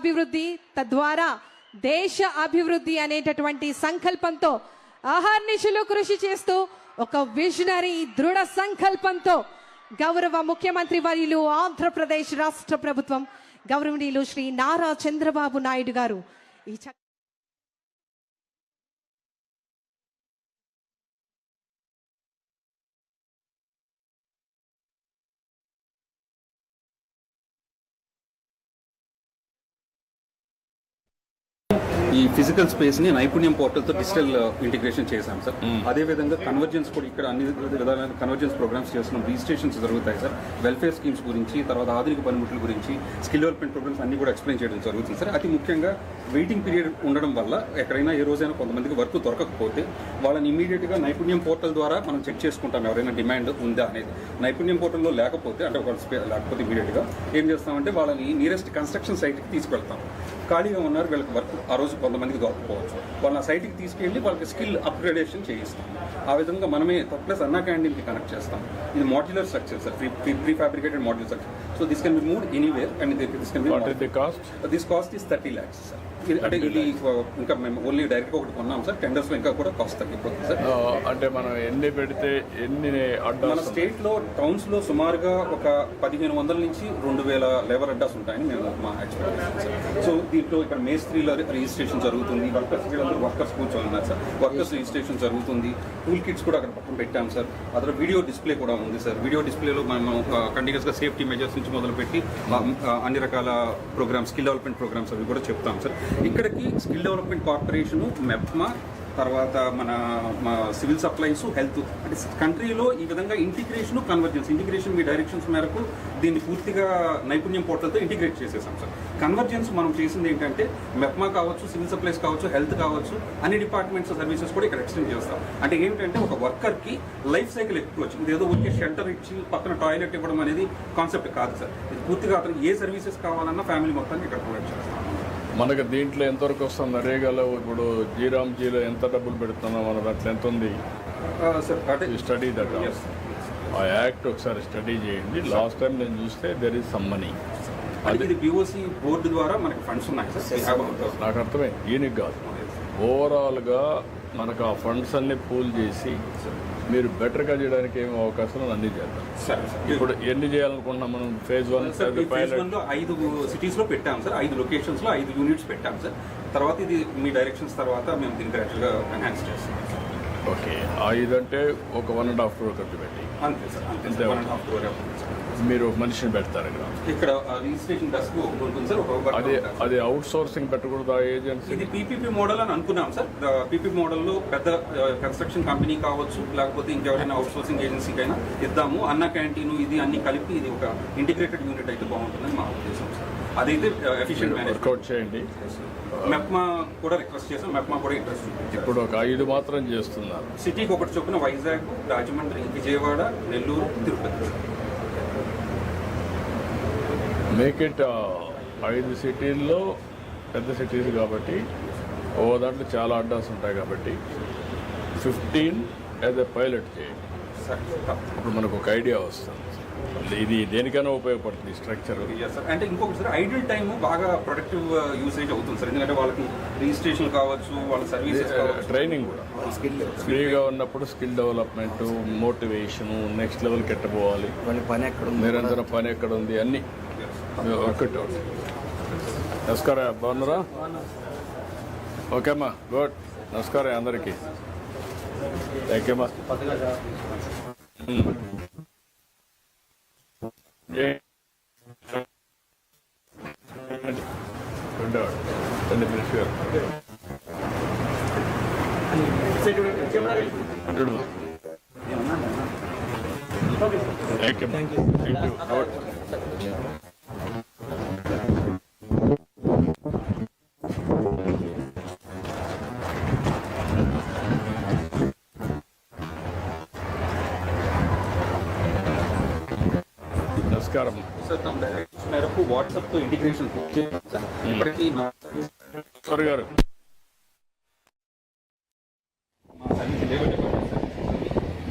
అభివృద్ధి తద్వారా దేశ అభివృద్ధి అనేటటువంటి సంకల్పంతో అహర్నిశలు కృషి చేస్తూ ఒక విజనరీ దృఢ సంకల్పంతో గౌరవ ముఖ్యమంత్రి వర్యులు ఆంధ్రప్రదేశ్ రాష్ట్ర ప్రభుత్వం గౌరవనీయులు శ్రీ నారా చంద్రబాబు నాయుడు గారు ఈ ఈ ఫిజికల్ స్పేస్ ని నైపుణ్యం పోర్టల్ తో డిజిటల్ ఇంటిగ్రేషన్ చేశాం సార్. అదే విధంగా కన్వర్జెన్స్ కూడా ఇక్కడ అన్ని విధాలైన కన్వర్జెన్స్ ప్రోగ్రామ్స్ చేస్తున్నాం. రిజిస్ట్రేషన్స్ జరుగుతాయి సార్. వెల్ఫేర్ స్కీమ్స్ గురించి, తర్వాత ఆధునిక పనిముట్ల గురించి, స్కిల్ డెవలప్మెంట్ ప్రోగ్రామ్స్ అన్ని కూడా ఎక్స్ప్లెయిన్ చేయడం జరుగుతుంది సార్. అతి ముఖ్యంగా వెయిటింగ్ పీరియడ్ ఉండడం వల్ల ఎక్కడైనా ఏ రోజైనా కొంతమందికి వర్క్ దొరకకపోతే వాళ్ళని ఇమీడియట్ గా నైపుణ్యం పోర్టల్ ద్వారా మనం చెక్ చేసుకుంటాం ఎవరైనా డిమాండ్ ఉందా అనేది. నైపుణ్యం పోర్టల్లో లేకపోతే అంటే ఒక లేకపోతే ఇమీడియట్ గా ఏం చేస్తామంటే వాళ్ళని నియరెస్ట్ కన్స్ట్రక్షన్ సైట్కి తీసుకెళ్తాం. ఖాళీగా ఉన్నారు, వీళ్ళకి వర్క్ ఆ రోజు కొంతమందికి దొరకపోవచ్చు, వాళ్ళ సైట్కి తీసుకెళ్ళి వాళ్ళకి స్కిల్ అప్గ్రేడేషన్ చేయిస్తాం. ఆ విధంగా మనమే ప్లస్ అన్నా క్యాంటీన్కి కనెక్ట్ చేస్తాం. ఇది modular structure sir, pre fabricated modular structure. So this can be moved anywhere and this can be this cost is 30 lakhs sir. అంటే ఇది ఇంకా మేము ఓన్లీ డైరెక్ట్గా ఒకటి కొన్నాం సార్. టెండర్స్లో ఇంకా కూడా కాస్ట్ తగ్గిపోతుంది సార్. అంటే మనం ఎన్ని పెడితే ఎన్ని మన స్టేట్లో టౌన్స్లో సుమారుగా ఒక 1500 నుంచి 2000 లేబర్ అడ్డాస్ ఉంటాయని మేము మా ఎక్స్పెక్టేషన్ సార్. సో దీంట్లో ఇక్కడ మేస్త్రీల రిజిస్ట్రేషన్ జరుగుతుంది, వర్కర్స్ కూర్చొని ఉన్నారు సార్, వర్కర్స్ రిజిస్ట్రేషన్ జరుగుతుంది. టూల్ కిట్స్ కూడా అక్కడ పక్కన పెట్టాం సార్. అదే వీడియో డిస్ప్లే కూడా ఉంది సార్. వీడియో డిస్ప్లేలో మనం కంటిన్యూస్గా సేఫ్టీ మెజర్స్ నుంచి మొదలుపెట్టి అన్ని రకాల ప్రోగ్రామ్స్, స్కిల్ డెవలప్మెంట్ ప్రోగ్రామ్స్ అవి కూడా చెప్తాం సార్. ఇక్కడికి స్కిల్ డెవలప్మెంట్ కార్పొరేషను, మెప్మా, తర్వాత మన సివిల్ సప్లైస్, హెల్త్ అంటే కంట్రీలో ఈ విధంగా ఇంటిగ్రేషన్ మీ డైరెక్షన్స్ మేరకు దీన్ని పూర్తిగా నైపుణ్యం పోర్టల్తో ఇంటిగ్రేట్ చేసేసాం సార్. కన్వర్జెన్స్ మనం చేసింది ఏంటంటే మెప్మా కావచ్చు, సివిల్ సప్లైస్ కావచ్చు, హెల్త్ కావచ్చు, అన్ని డిపార్ట్మెంట్స్ సర్వీసెస్ కూడా ఇక్కడ ఎక్స్టెండ్ చేస్తాం. అంటే ఏంటంటే ఒక వర్కర్కి లైఫ్ సైకిల్ అప్రోచ్, ఇది ఏదో ఊరికే షెల్టర్ ఇచ్చి పక్కన టాయిలెట్ ఇవ్వడం అనేది కాన్సెప్ట్ కాదు సార్. ఇది పూర్తిగా అతనికి ఏ సర్వీసెస్ కావాలన్నా ఫ్యామిలీ మొత్తాన్ని ఇక్కడ ప్రొవైడ్ చేస్తాం. మనకు దీంట్లో ఎంతవరకు వస్తుంది? నరేగాలో ఇప్పుడు జీరామ్జీలో ఎంత డబ్బులు పెడుతున్నాం మన దాంట్లో ఎంత ఉంది? స్టడీ దట్ ఆ యాక్ట్ ఒకసారి స్టడీ చేయండి. లాస్ట్ టైం నేను చూస్తే దెర్ ఈజ్ సమ్ మనీ. అది పిఓసి బోర్డు ద్వారా మనకి ఫండ్స్ ఉన్నాయి సార్. నాకు అర్థమైంది. దీనికి కాదు, ఓవరాల్గా మనకు ఆ ఫండ్స్ అన్ని పూల్ చేసి మీరు బెటర్గా చేయడానికి ఏమో అవకాశాలు అన్నీ చేద్దాం. ఇప్పుడు ఎన్ని చేయాలనుకుంటున్నాం మనం? ఫేజ్ 1 5 సిటీస్లో పెట్టాం సార్. 5 లొకేషన్స్లో 5 యూనిట్స్ పెట్టాం సార్. తర్వాత ఇది మీ డైరెక్షన్స్ తర్వాత మేము దీనికి యాక్చువల్గా ఎన్హాన్స్ చేస్తాం. ఓకే, 5 అంటే ఒక 1.5 crore ఖర్చు పెట్టి అంతే సార్. అంతే 1.5 crore మీరు మనిషిని పెడతారు ఇక్కడ రిజిస్ట్రేషన్ డెస్క్ ఉంటుంది సార్. అది అవుట్ సోర్సింగ్ పెట్టకూడదు ఆ ఏజెన్సీ. ఇది పీపీపీ మోడల్ అని అనుకున్నాం సార్. పీపీపీ మోడల్లో పెద్ద కన్స్ట్రక్షన్ కంపెనీ కావచ్చు, లేకపోతే ఇంకెవరైనా అవుట్ సోర్సింగ్ ఏజెన్సీకైనా ఇద్దాము. అన్న క్యాంటీన్ ఇది అన్ని కలిపి ఇది ఒక ఇంటిగ్రేటెడ్ యూనిట్ అయితే బాగుంటుందని మా ఉద్దేశం సార్. అదైతే ఎఫిషియెంట్ వర్కౌట్ చేయండి. మెప్మా కూడా రిక్వెస్ట్ చేసాం. మెప్మా కూడా ఇంట్రెస్ట్. ఇప్పుడు ఒక 5 మాత్రం చేస్తున్నారు. సిటీకి ఒకటి చొప్పున వైజాగ్, రాజమండ్రి, విజయవాడ, నెల్లూరు, తిరుపతి. మేక్ ఇట్ 5 సిటీల్లో పెద్ద సిటీస్ కాబట్టి దాంట్లో చాలా అడ్డాస్ ఉంటాయి కాబట్టి 15 యాజ్ ఎ పైలట్ చేయండి. ఇప్పుడు మనకు ఒక ఐడియా వస్తుంది. ఇది దేనికైనా ఉపయోగపడుతుంది స్ట్రక్చర్. అంటే ఇంకొకటి సార్, ఐడిల్ టైం బాగా ప్రొడక్టివ్ యూసేజ్ అవుతుంది సార్. ఎందుకంటే వాళ్ళకి రిజిస్ట్రేషన్ కావచ్చు, వాళ్ళ సర్వీసెస్ ట్రైనింగ్ కూడా ఫ్రీగా ఉన్నప్పుడు స్కిల్ డెవలప్మెంట్, మోటివేషన్, నెక్స్ట్ లెవెల్కి ఎట్టపోవాలి, నిరంతరం పని ఎక్కడ ఉంది అన్నీ ఒకటి. నమస్కారం, బాగున్నారా? ఓకే అమ్మా, గుడ్. నమస్కారం అందరికీ. థ్యాంక్ యూ అమ్మా. నమస్కారం సార్. తమ డైరెక్షన్ మేరకు వాట్సాప్తో ఇంటిగ్రేషన్ ఇప్పటికీ సార్ గారు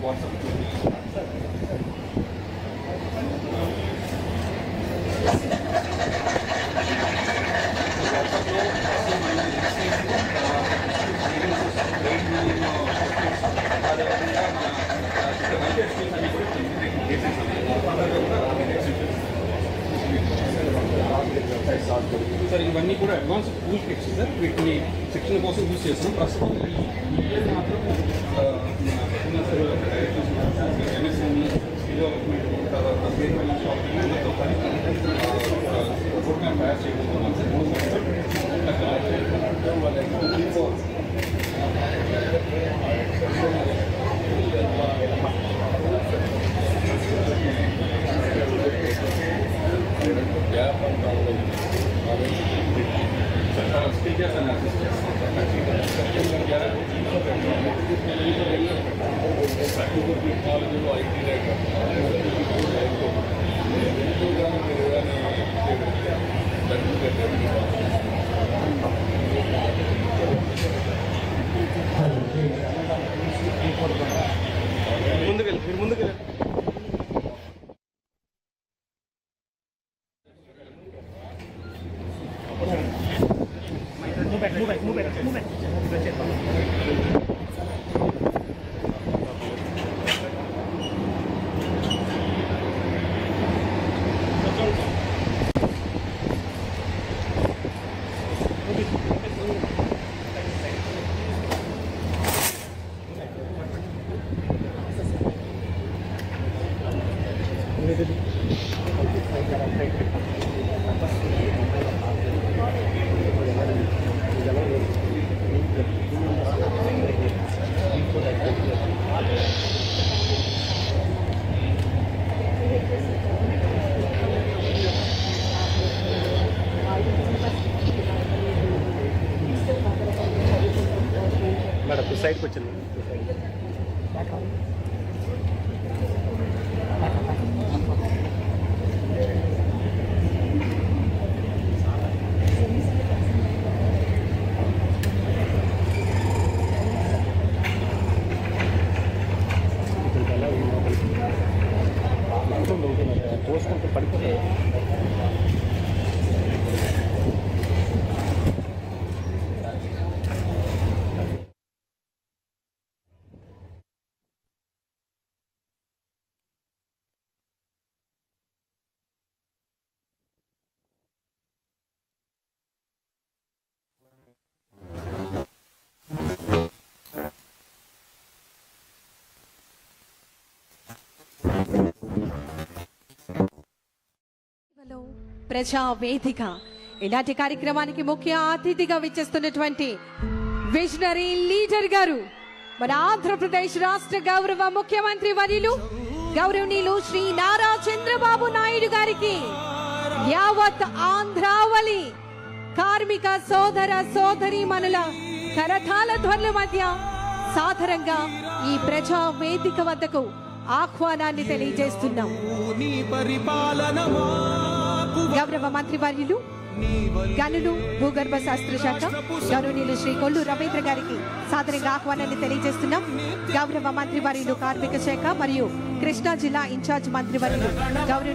వాట్సాప్ సార్ ఇవన్నీ కూడా అడ్వాన్స్ టూల్ కిట్స్ సార్, వీటిని శిక్షణ కోసం యూజ్ చేస్తాం. ప్రస్తుతం ఈ ఇయర్ మాత్రం ఎంఎస్ఎంఈ స్కిల్ డెవలప్మెంట్ తర్వాత ప్రోగ్రామ్ తయారు చేయబోతున్నాం సార్. స్కిల్ చేస్తాను ముందుకెళ్ళి మీరు ముందుకెళ్ళి మేడం సైడ్కి వచ్చింది. పోస్ట్ పడిపోతే ప్రజా వేదిక ఇలాంటి కార్యక్రమానికి ముఖ్య అతిథిగా విచ్చేస్తున్నటువంటి విజనరీ లీడర్ గారు మన ఆంధ్రప్రదేశ్ రాష్ట్ర గౌరవ ముఖ్యమంత్రి వర్యులు గౌరవనీయులు శ్రీ నారా చంద్రబాబు నాయుడు గారికి యావత్ ఆంధ్రావళి కార్మిక సోదర సోదరీమణుల కరతాళ ధ్వనుల మధ్య సాదరంగా ఈ ప్రజా వేదిక వద్దకు ఆహ్వానాన్ని తెలియజేస్తున్నాం. గౌరవ మంత్రి వర్యులు గనులు భూగర్భ శాస్త్ర శాఖ గౌరవనీయులు శ్రీ కొల్లు రవీంద్ర గారికి సాదరంగా ఆహ్వానాన్ని తెలియజేస్తున్నాం. గౌరవ మంత్రి వర్యులు కార్మిక శాఖ మరియు కృష్ణా జిల్లా ఇన్ఛార్జ్ మంత్రి వర్యులు గౌరవనీయులు